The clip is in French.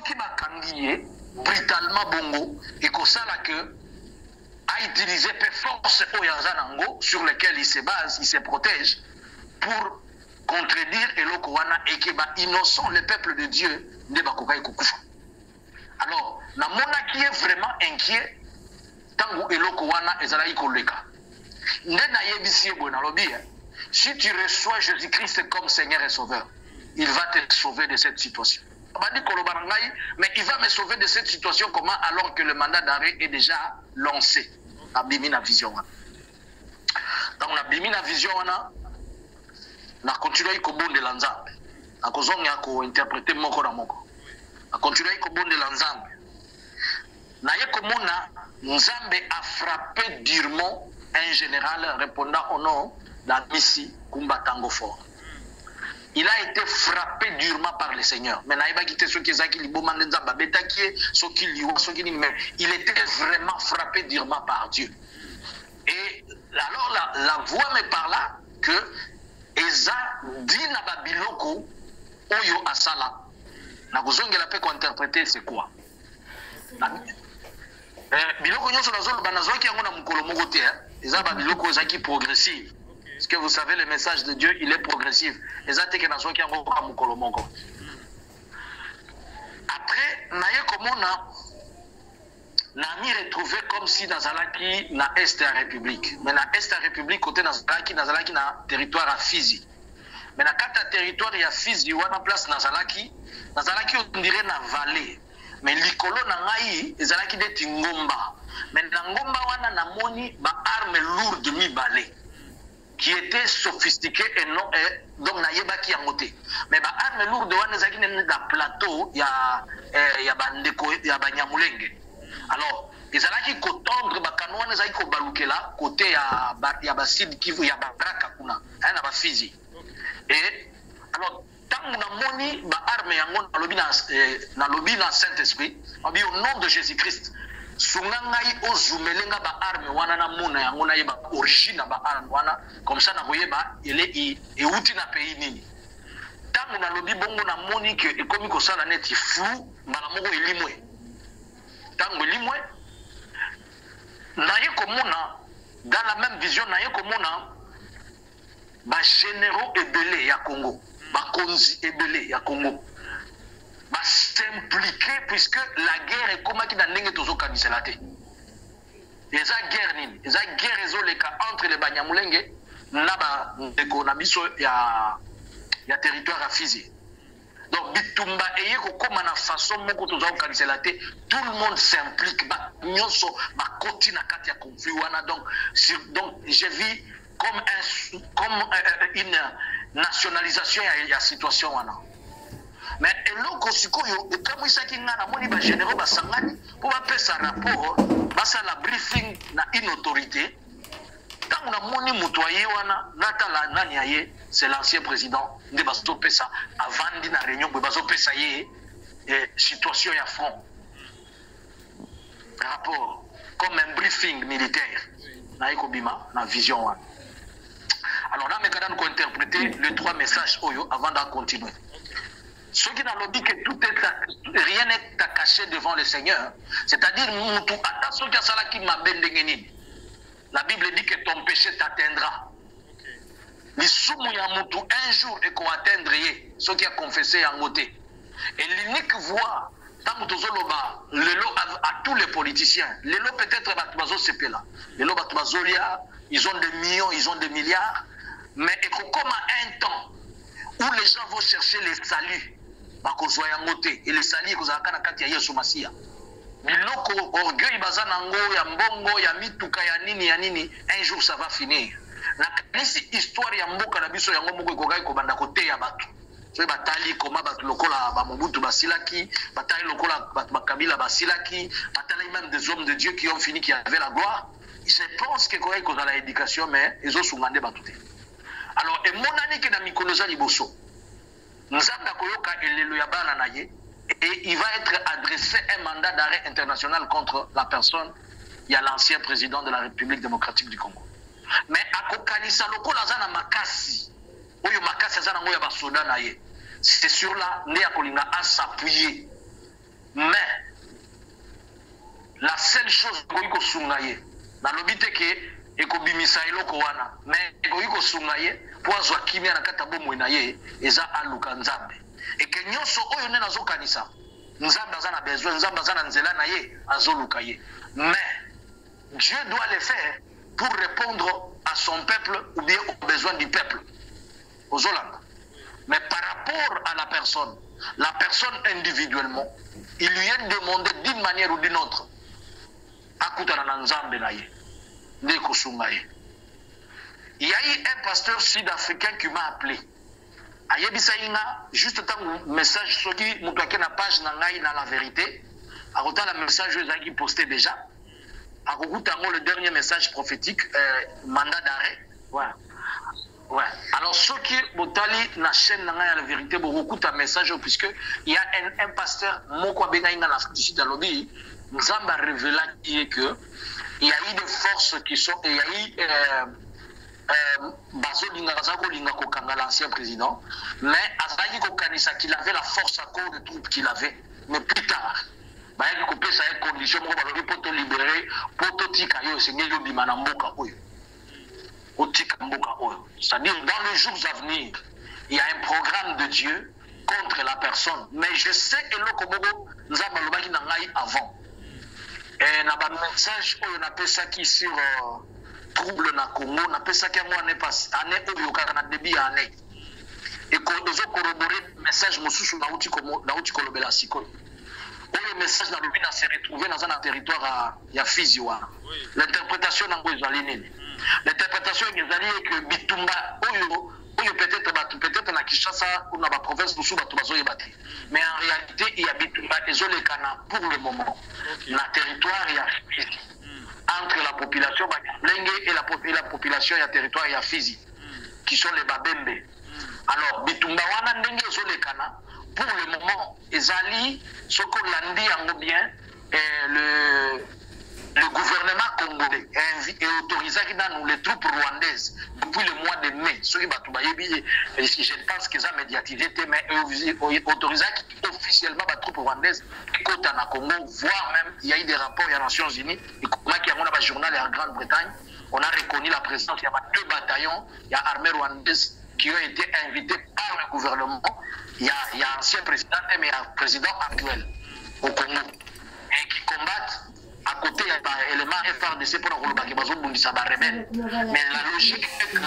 qui m'a candié brutalement bongo et que ça là que a utilisé peu force Oyazanango sur lesquels il se base, il se protège pour contredire Eloko wana et que ba innocent le peuple de Dieu ne ba kokai kukufa. Alors, na mona qui est vraiment inquiet tango Eloko wana ezala ikoleka. Ndena yebisi bona lobi si tu reçois Jésus-Christ comme Seigneur et Sauveur, il va te sauver de cette situation. Mais il va me sauver de cette situation comment alors que le mandat d'arrêt est déjà lancé. La bimina vision. Donc la bimina vision na continuer ko bonde lanzambe. Na kozonga ko interpréter moko na moko. Na continuer ko bonde lanzambe. Na yeko mona Nzambe a frappé durement un général répondant au nom d'Amisi Kumba Tango Fort. Il a été frappé durement par le Seigneur. Mais il était vraiment frappé durement par Dieu. Et alors la voix me parla que Eza dit na babiloko oyo asala. Na kuzongela pe ko interpréter c'est quoi? Biloko nyoso nazolo banazoki yango na mukolo moko te. Eza babiloko zaki progressive. Parce que vous savez, le message de Dieu, il est progressif. Après, naye comment na mi retrouvé comme si Nazalaki na Est de la République. Mais na Est de la République, côté Nazalaki na territoire à Fizi. Mais na kata territoire ya Fizi, wana place Nazalaki on dirait na vallée. Mais l'ikolo na ngai, ezalaki de Tingomba. Mais na Ngomba wana na moni ba arme lourde mi balé. Qui était sophistiqué et non donc naïeba qui a monté mais ba arme lourde wana zaki na plateau ya bandeko ya banyamulenge alors ezalaki ko tendre ba kanwana zaki ko balukela côté ya basid kivu ya baraka kuna na ba Fizi et alors tant na moni ba arme yango na lobi na Saint-Esprit au nom de Jésus-Christ sungangai ozumelenga ba arme wana na mona yango na yeba origine ba arme wana comme ça na koyeba ele e uti na pays nini tango na lobi bongo na moni que ekomi ko sala neti flou mbala moko elimwe tango elimwe na ye komona dans la même vision na ye komona ba généraux ebele ya Congo ba konzi ebele ya Congo va s'impliquer puisque la guerre est comme qui n'a n'engé toujours camiselate. Et ça guerre nini, et ça guerre ezoleka entre les Banyamulenge naba ndeko na biso ya territoire à Fizi. Donc bitumba eye ko koma na façon moko toujours camiselate, tout le monde s'implique ba nyonso ba koti na kati ya conflit wana donc j'ai vu comme une nationalisation ya situation wana. Mais eloko sikoyo ekamwisaki nga na moni ba généraux basangani pour bapesa rapport basa la briefing na une autorité tangu na moni mutoye wana natala nani aye c'est l'ancien président nde bazopesa avant di na réunion bo bazopesa ye situation ya front rapport comme un briefing militaire na ekobima na vision wana. Alors là me kada ko interpréter les trois messages oyo avant de continuer. Ceux qui n'ont dit que rien n'est caché devant le Seigneur, c'est-à-dire, la Bible dit que ton péché t'atteindra. Un jour, et qu'on atteindra ceux qui ont confessé en côté. Et l'unique voie, à tous les politiciens, peut-être ils ont des millions, ils ont des milliards, mais comme à un temps où les gens vont chercher les saluts, et les saluts que Yesu Masia. Biloko orgueil bazanango ya mbongo ya mituka ya nini un jour ça va finir. La histoire ya mboka na biso yango moko ekokai ko banda kote ya bato. So batali koma bato lokola ba Mobutu basilaki, batali lokola bato bakabila basilaki, batali même des hommes de Dieu qui ont fini qui avaient la gloire. Je pense que kokai ko la éducation mais ils ont sungande batuté. Alors et mon année que na mikoloza liboso. Nzamba koyoka elelo ya bana na ye et il va être adressé un mandat d'arrêt international contre la personne. Il y a l'ancien président de la République démocratique du Congo. Mais à Kokanisa lokola zana makasi oyo makasi zana ngoya basoda na ye. C'est sur là né akolinga à s'appuyer Mais la seule chose que sungaye na lobite ke ekobimisa eloko wana mais ekoki sunga ye po azwa kimia na kata bomoi na ye eza aluka nzambe eke nyonso oyo nde nazokanisa nzambe aza na besoin nzambe aza na nzela na ye azoluka ye mais Dieu doit le faire pour répondre à son peuple ou bien aux besoins du peuple aux Hollandais. Mais par rapport à la personne individuellement il lui est demandé d'une manière ou d'une autre akutana na nzambe na ye ndeko sunga ye. Il y a eu un pasteur sud-africain qui m'a appelé ayebisa inga juste tant message soki mutu ake na page na ngai na la vérité akota la message ezaki posté déjà akokuta ngo le dernier message prophétique mandat d'arrêt voilà. Ouais. Alors ceux qui botali na chaîne na ngai la vérité bokuta message puisque il y a un pasteur moko benga inga na sud lobby Nzamba révéla que il y a eu des forces qui sont il y a eu l'ancien président mais Azali Kokanisa qu'il avait la force à cause des troupes qu'il avait mais plus tard il y a une condition pour te libérer pour te tika yo seigneur yo bimana mboka oyo otika mboka oyo c'est-à-dire dans les jours à venir il y a un programme de Dieu contre la personne mais je sais eloko moko Nzamba lobaki na ngai avant et na ba message oyo na pesa ki sur trouble na Congo na pesa ki moi année oyo kana début année et ko ezo corroborer message mosusu na uti kolobela sikoyo oyo message na lobi na se retrouver dans un territoire ya Fizi wana l'interprétation na ngo ezali nini l'interprétation ezali que bitumba oyo peut-être na Kinshasa ou na ba province mosusu bato bazoyebati mais en réalité il y a bitumba ezolekana pour le moment na territoire ya Fizi entre la population Lenge et la population ya territoire ya Fizi qui sont les Babembe. Alors bitumba wana ndenge ezolekana pour le moment ezali soko landi yango bien le gouvernement congolais est autorisé dans les troupes rwandaises depuis le mois de mai. Je pense qu'ils ont médiatisé, mais autorisé officiellement les troupes rwandaises côté na Congo, voire même il y a eu des rapports des Nations Unies. Et comment il y a un journal en Grande-Bretagne, on a reconnu la présence, il y a 2 bataillons, il y a armée rwandaise qui ont été invités par le gouvernement. Il y a un ancien président et un président actuel au Congo et qui combattent à côté il y a l'élément FRDC pour le Baké Bazo Bundisa Rebelle. Mais la logique est que